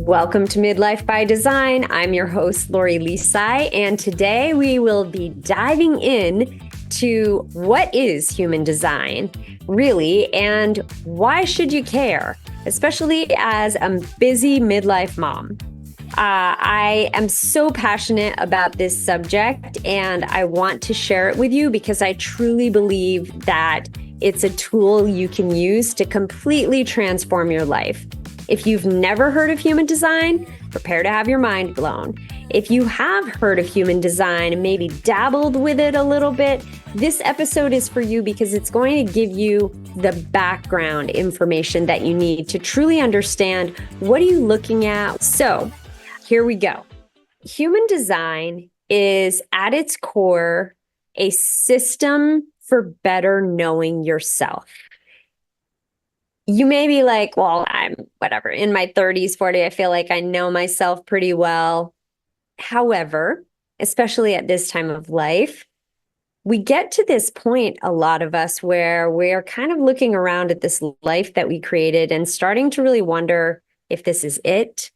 Welcome to Midlife by Design. I'm your host, Lisai, and today we will be diving in to what is human design, really, and why should you care, especially as a busy midlife mom. I am so passionate about this subject, and I want to share it with you because I truly believe that it's a tool you can use to completely transform your life. If you've never heard of human design, prepare to have your mind blown. If you have heard of human design and maybe dabbled with it a little bit, this episode is for you because it's going to give you the background information that you need to truly understand what are you looking at. So here we go. Human design is at its core a system for better knowing yourself. You may be like, well, I'm whatever, in my 30s, 40, I feel like I know myself pretty well. However, especially at this time of life, we get to this point, a lot of us, where we're kind of looking around at this life that we created and starting to really wonder if this is it,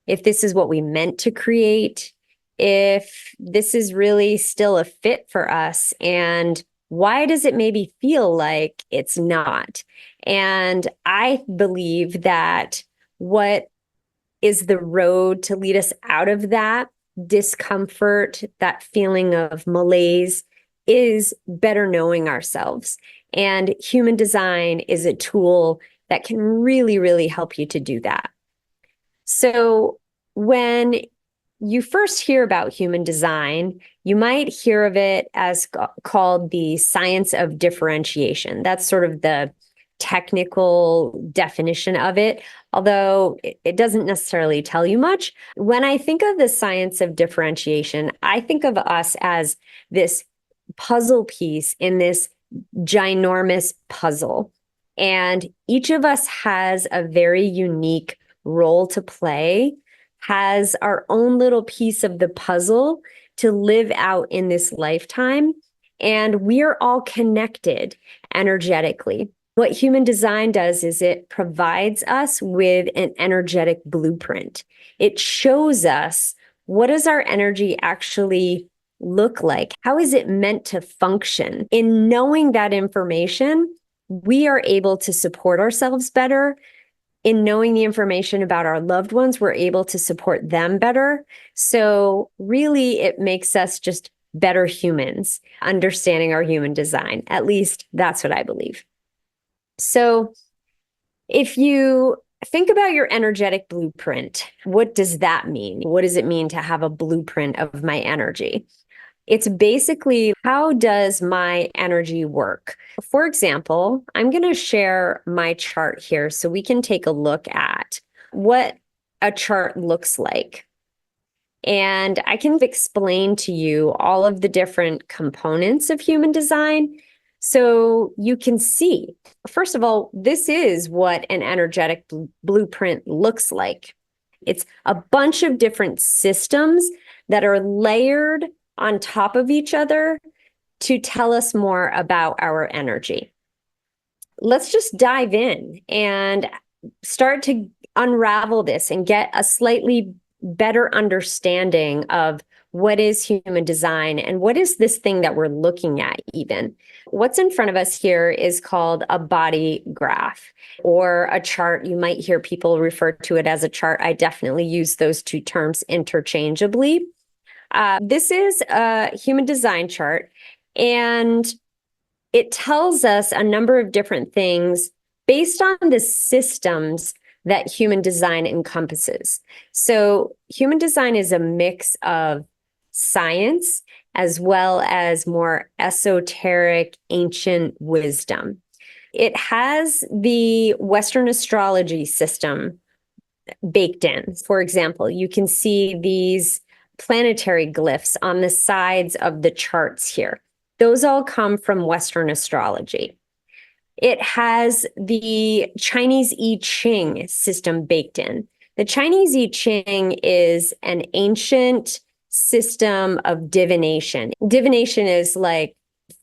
if this is what we meant to create, if this is really still a fit for us, and why does it maybe feel like it's not? And I believe that what is the road to lead us out of that discomfort, that feeling of malaise, is better knowing ourselves. And human design is a tool that can really, really help you to do that. So when you first hear about human design, you might hear of it as called the science of differentiation. That's sort of the technical definition of it, although it doesn't necessarily tell you much. When I think of the science of differentiation, I think of us as this puzzle piece in this ginormous puzzle. And each of us has a very unique role to play, has our own little piece of the puzzle to live out in this lifetime. And we're all connected energetically. What human design does is it provides us with an energetic blueprint. It shows us, what does our energy actually look like? How is it meant to function? In knowing that information, we are able to support ourselves better. In knowing the information about our loved ones, we're able to support them better. So really, it makes us just better humans, understanding our human design. At least that's what I believe. So if you think about your energetic blueprint, what does that mean? What does it mean to have a blueprint of my energy? It's basically, how does my energy work? For example, I'm going to share my chart here so we can take a look at what a chart looks like. And I can explain to you all of the different components of human design so you can see. First of all, this is what an energetic blueprint looks like. It's a bunch of different systems that are layered on top of each other to tell us more about our energy. Let's just dive in and start to unravel this and get a slightly better understanding of what is human design and what is this thing that we're looking at even. What's in front of us here is called a body graph or a chart. You might hear people refer to it as a chart. I definitely use those two terms interchangeably. This is a human design chart, and it tells us a number of different things based on the systems that human design encompasses. So human design is a mix of science as well as more esoteric, ancient wisdom. It has the Western astrology system baked in. For example, you can see these planetary glyphs on the sides of the charts here. Those all come from Western astrology. It has the Chinese I Ching system baked in. The Chinese I Ching is an ancient system of divination. Divination is like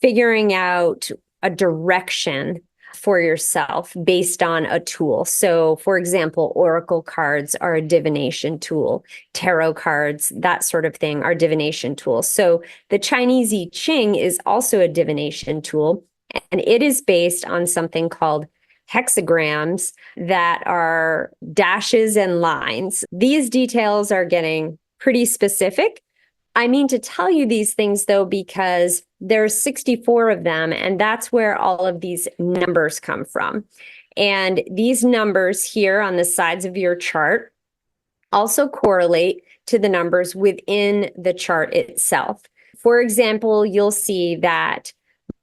figuring out a direction for yourself based on a tool. So, for example, oracle cards are a divination tool, tarot cards, that sort of thing are divination tools. So, the Chinese I Ching is also a divination tool, and it is based on something called hexagrams that are dashes and lines. These details are getting pretty specific. I mean to tell you these things, though, because there's 64 of them, and that's where all of these numbers come from. And these numbers here on the sides of your chart also correlate to the numbers within the chart itself. For example, you'll see that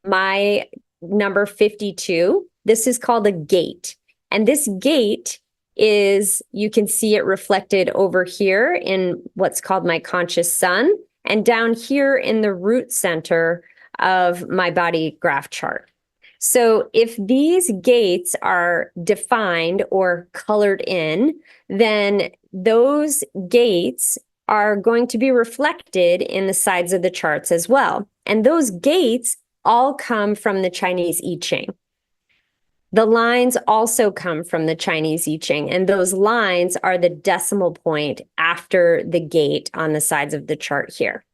my number 52, this is called a gate. And this gate is, you can see it reflected over here in what's called my conscious sun, and down here in the root center of my body graph chart. So if these gates are defined or colored in, then those gates are going to be reflected in the sides of the charts as well. And those gates all come from the Chinese I Ching. The lines also come from the Chinese I Ching, and those lines are the decimal point after the gate on the sides of the chart here.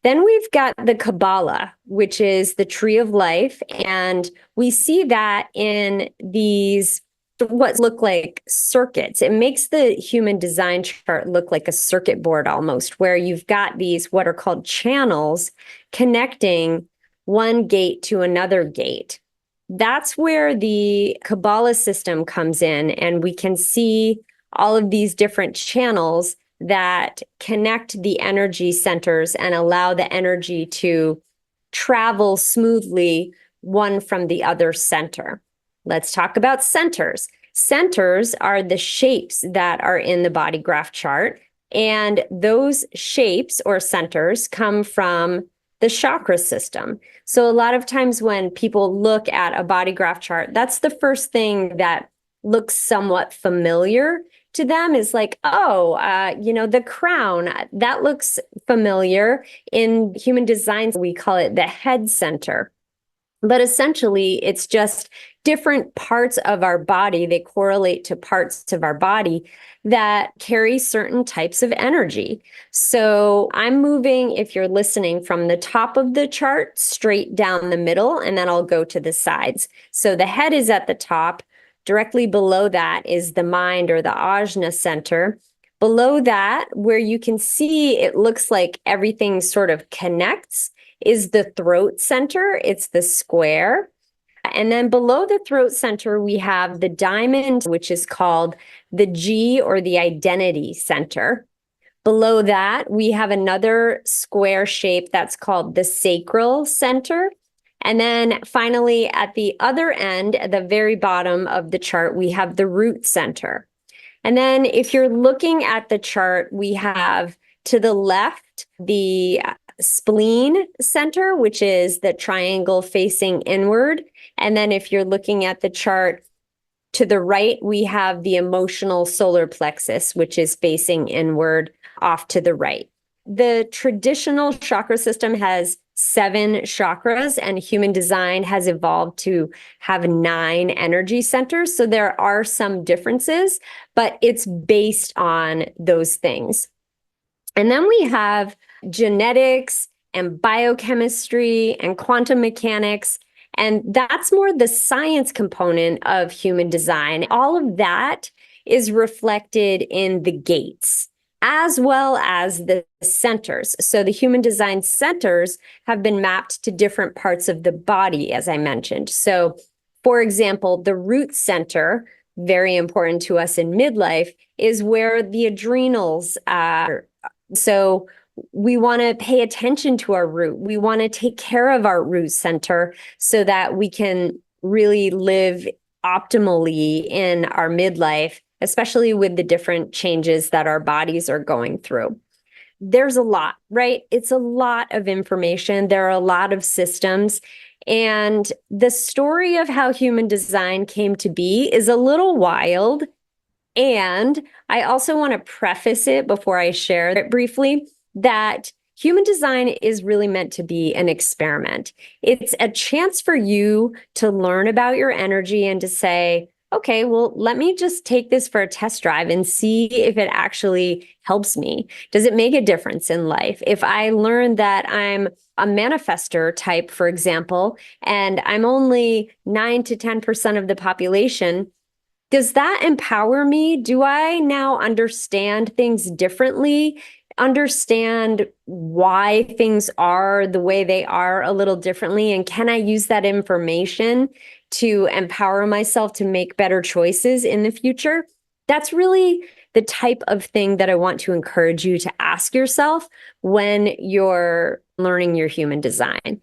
Then we've got the Kabbalah, which is the tree of life, and we see that in these what look like circuits. It makes the human design chart look like a circuit board almost, where you've got these what are called channels connecting one gate to another gate. That's where the Kabbalah system comes in, and we can see all of these different channels that connect the energy centers and allow the energy to travel smoothly one from the other center. Let's talk about centers. Centers are the shapes that are in the body graph chart, and those shapes or centers come from the chakra system. So a lot of times when people look at a body graph chart, that's the first thing that looks somewhat familiar to them, is like, the crown, that looks familiar. In human design, we call it the head center. But essentially, it's just different parts of our body. They correlate to parts of our body that carry certain types of energy. So I'm moving, if you're listening, from the top of the chart straight down the middle, and then I'll go to the sides. So the head is at the top. Directly below that is the mind, or the ajna center. Below that, where you can see it looks like everything sort of connects, is the throat center. It's the square. And then below the throat center, we have the diamond, which is called the G, or the identity center. Below that, we have another square shape that's called the sacral center. And then finally, at the other end, at the very bottom of the chart, we have the root center. And then if you're looking at the chart, we have to the left the spleen center, which is the triangle facing inward. And then if you're looking at the chart to the right, we have the emotional solar plexus, which is facing inward off to the right. The traditional chakra system has 7 chakras, and human design has evolved to have 9 energy centers. So there are some differences, but it's based on those things. And then we have genetics and biochemistry and quantum mechanics, and that's more the science component of human design. All of that is reflected in the gates, as well as the centers. So the human design centers have been mapped to different parts of the body, as I mentioned. So, for example, the root center, very important to us in midlife, is where the adrenals are. So we want to pay attention to our root. We want to take care of our root center so that we can really live optimally in our midlife, especially with the different changes that our bodies are going through. There's a lot, right? It's a lot of information. There are a lot of systems. And the story of how human design came to be is a little wild. And I also want to preface it before I share it briefly, that human design is really meant to be an experiment. It's a chance for you to learn about your energy and to say, okay, well, let me just take this for a test drive and see if it actually helps me. Does it make a difference in life? If I learn that I'm a manifester type, for example, and I'm only 9 to 10% of the population, does that empower me? Do I now understand things differently? Understand why things are the way they are a little differently? And can I use that information to empower myself to make better choices in the future? That's really the type of thing that I want to encourage you to ask yourself when you're learning your human design.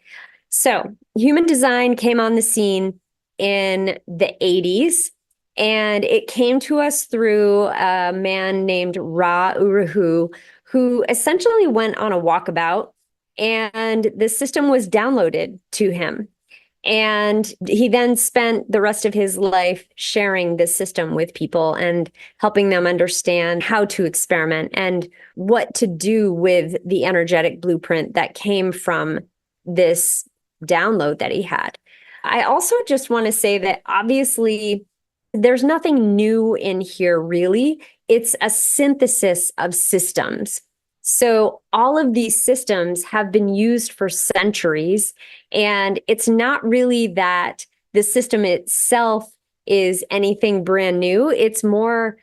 So, human design came on the scene in the 80s. And it came to us through a man named Ra Uru, who essentially went on a walkabout, and the system was downloaded to him. And he then spent the rest of his life sharing this system with people and helping them understand how to experiment and what to do with the energetic blueprint that came from this download that he had. I also just want to say that obviously there's nothing new in here, really. It's a synthesis of systems. So all of these systems have been used for centuries, and it's not really that the system itself is anything brand new. It's more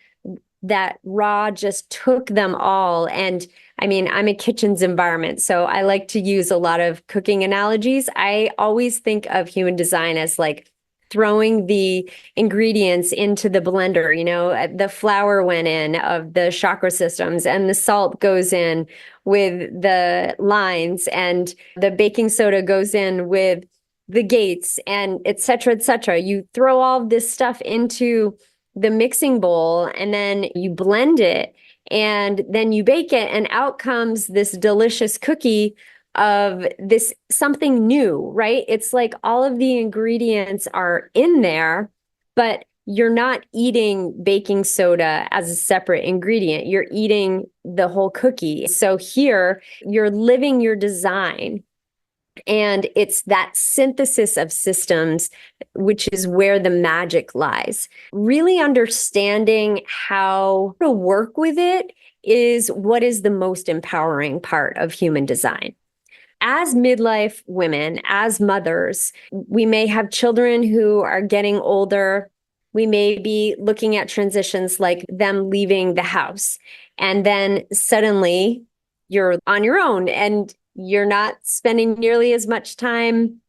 that Ra just took them all. And I mean, I'm a kitchen's environment, so I like to use a lot of cooking analogies. I always think of human design as like throwing the ingredients into the blender. You know, the flour went in of the chakra systems, and the salt goes in with the lines, and the baking soda goes in with the gates, and et cetera, et cetera. You throw all of this stuff into the mixing bowl, and then you blend it, and then you bake it, and out comes this delicious cookie of this something new, right? It's like all of the ingredients are in there, but you're not eating baking soda as a separate ingredient. You're eating the whole cookie. So here you're living your design. And it's that synthesis of systems, which is where the magic lies. Really understanding how to work with it is what is the most empowering part of human design. As midlife women, as mothers, we may have children who are getting older. We may be looking at transitions like them leaving the house. And then suddenly you're on your own and you're not spending nearly as much time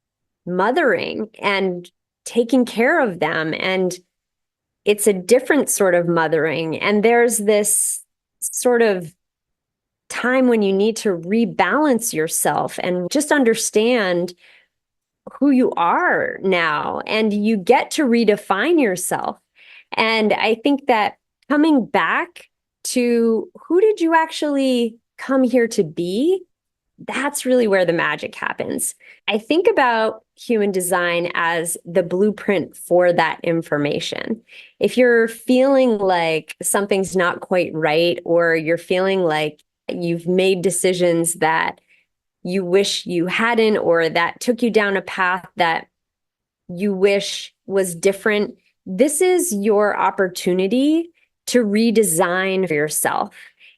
mothering and taking care of them. And it's a different sort of mothering. And there's this sort of time when you need to rebalance yourself and just understand who you are now, and you get to redefine yourself. And I think that coming back to who did you actually come here to be, that's really where the magic happens. I think about human design as the blueprint for that information. If you're feeling like something's not quite right, or you're feeling like you've made decisions that you wish you hadn't, or that took you down a path that you wish was different, this is your opportunity to redesign for yourself.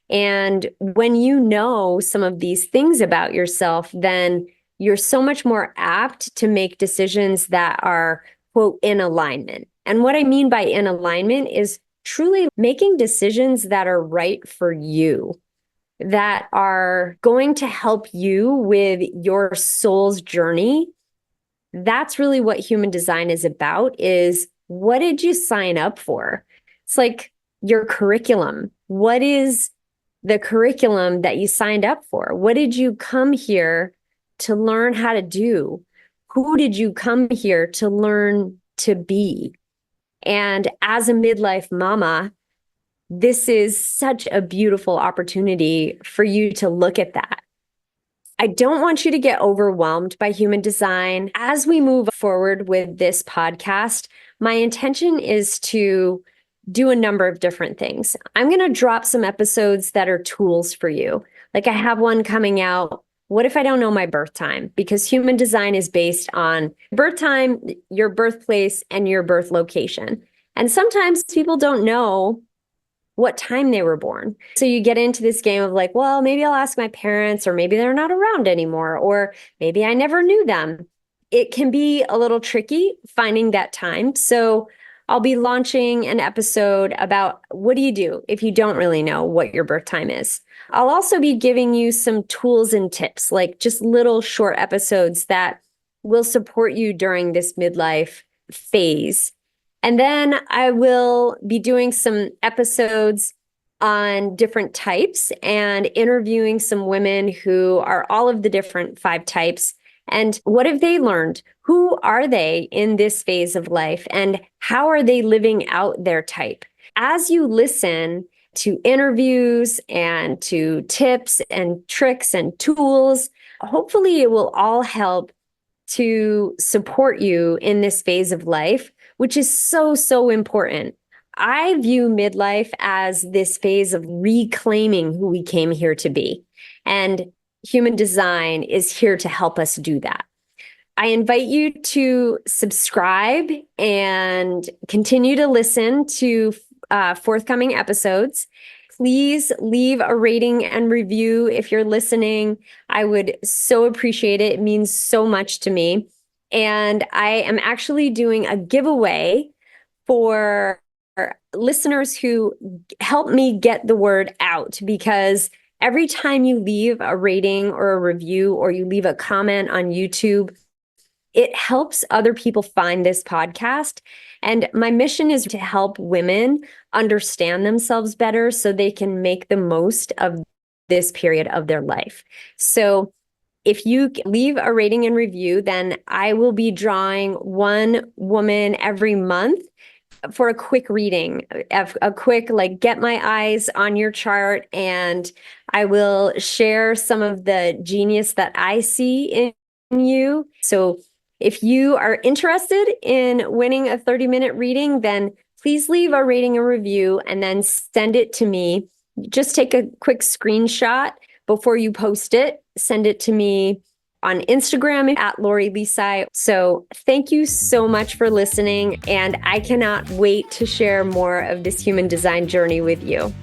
And when you know some of these things about yourself, then you're so much more apt to make decisions that are, quote, in alignment. And what I mean by in alignment is truly making decisions that are right for you, that are going to help you with your soul's journey. That's really what human design is about, is what did you sign up for? It's like your curriculum. What is the curriculum that you signed up for? What did you come here to learn how to do? Who did you come here to learn to be? And as a midlife mama, this is such a beautiful opportunity for you to look at that. I don't want you to get overwhelmed by human design. As we move forward with this podcast, my intention is to do a number of different things. I'm going to drop some episodes that are tools for you. Like I have one coming out. What if I don't know my birth time? Because human design is based on birth time, your birthplace, and your birth location. And sometimes people don't know what time they were born. So you get into this game of like, well, maybe I'll ask my parents, or maybe they're not around anymore, or maybe I never knew them. It can be a little tricky finding that time. So I'll be launching an episode about what do you do if you don't really know what your birth time is. I'll also be giving you some tools and tips, like just little short episodes that will support you during this midlife phase. And then I will be doing some episodes on different types and interviewing some women who are all of the different 5 types. And what have they learned? Who are they in this phase of life? And how are they living out their type? As you listen to interviews and to tips and tricks and tools, hopefully it will all help to support you in this phase of life, which is so, so important. I view midlife as this phase of reclaiming who we came here to be. And human design is here to help us do that. I invite you to subscribe and continue to listen to forthcoming episodes. Please leave a rating and review if you're listening. I would so appreciate it. It means so much to me. And I am actually doing a giveaway for listeners who help me get the word out, because every time you leave a rating or a review or you leave a comment on YouTube, it helps other people find this podcast. And my mission is to help women understand themselves better so they can make the most of this period of their life. So if you leave a rating and review, then I will be drawing one woman every month for a quick reading, a quick, like, get my eyes on your chart. And I will share some of the genius that I see in you. So if you are interested in winning a 30-minute reading, then please leave a rating and review and then send it to me. Just take a quick screenshot before you post it. Send it to me on Instagram at Lori Lisai. So thank you so much for listening. And I cannot wait to share more of this human design journey with you.